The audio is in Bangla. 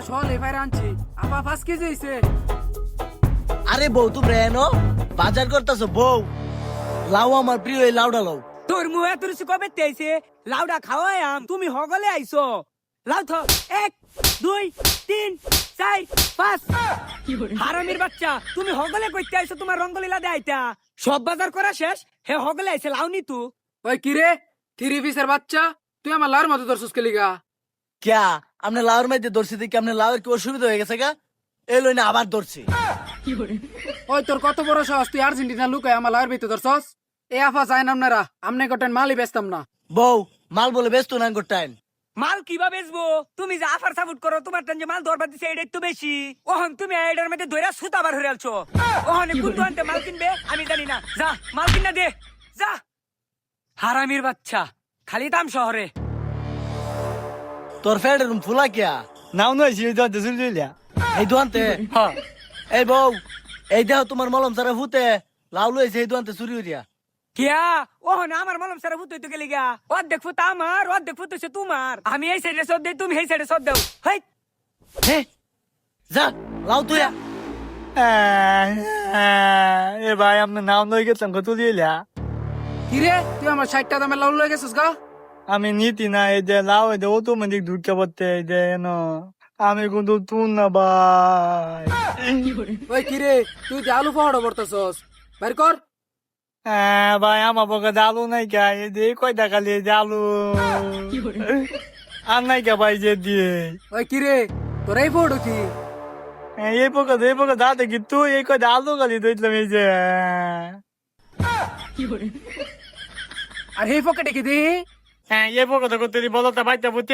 সলে ফাইর আনছি আপা 5 কেজি হইছে। আরে বউ তুমি এনো বাজার করতেছো বউ, লাউ আমার প্রিয়, এই লাউডা লাউ। তোর মুহে তোর কবে তেইছে লাউডা খাওয়াই আম, তুমি হগলে আইছো। লাউ থ 1 2 3 4 5। হারামির বাচ্চা, তুমি হগলে কইতে আইছো, তোমার রঙ্গলীলা দেয়টা সব বাজার করা শেষ, হে হগলে আইছে লাউ নি তু। ওই কিরে 3 পিসের বাচ্চা, তুই আমার লাউর মতো ধরছস কে লিগা? ক্যা আপনি লাউর মধ্যে ধরছি দেখি আপনার লাউয়ের কি অসুবিধা হয়ে গেছে গা? এই লই না আবার ধরছি। ওই তোর কত বড় সাহস, তুই আর্জেন্টিনা লুকায় আমার লাউর ভিতর ধরছস? এ আফা চাই নামনারা আমনে কটেন মালই বেচতাম না। বউ মাল বলে ব্যস্ত না গোটাইন। মাল কিবা বেচবো? তুমি যে আফার সাপোর্ট করো, তোমার যে মাল ধরবা দিছে এটাই তো বেশি। ওহন তুমি এটার মধ্যে ধইরা সুতাবার হয়ে আলছো। ওহন কোন দোকানতে মাল কিনবে আমি জানি না, যা মাল কিনা দে যা। হারামির বাচ্চা, খালি দাম শহরে। তোর ফেডের রুম ফুলা কিয়া নাও নয় সে দতে শুনলিয়া। এই দোকানতে? হ্যাঁ এই বউ, এই দেহ তোমার মলম সারা ফুতে লাউ লইছে এই দোকানতে চুরি হইয়া। কিয়া ওহন আমার মলম সারা ভূত হইতে গেলি গা। অর্ধেক ফুত আমার, অর্ধেক ফুত হইছে তোমার। আমি এই সাইডে সদ দেই, তুমি এই সাইডে সদ দাও। হেই হে যা লাউ তুইয়া। এ ভাই আমি নাও নয় গেছিলাম কত দিলা। কিরে তুই আমার 60 দামের লাউ লয়ে গেছিস গা? আমি নিতি না এই যে লাউ এই যে অটোমেটিক ঢুকে পড়তে এই যে এনো আমি কিন্তু তুন না ভাই। ওই কিরে তুই যে আলু পাহাড় বর্তাছস, বের কর। ভাই আমার পক্ষে আলু নাই কা, এই যে কয়টা খালি এই যে আলু আর নাই কা ভাই যে দিয়ে ওই কিরে তোর এই ফটো কি? এই পক্ষে দাঁতে কিন্তু এই কয়টা আলু খালি দিয়েছিলাম এই যে। আর এই পকেটে কি দি? এই পক্ষে করতে বলতা ভাইটা বুঝতে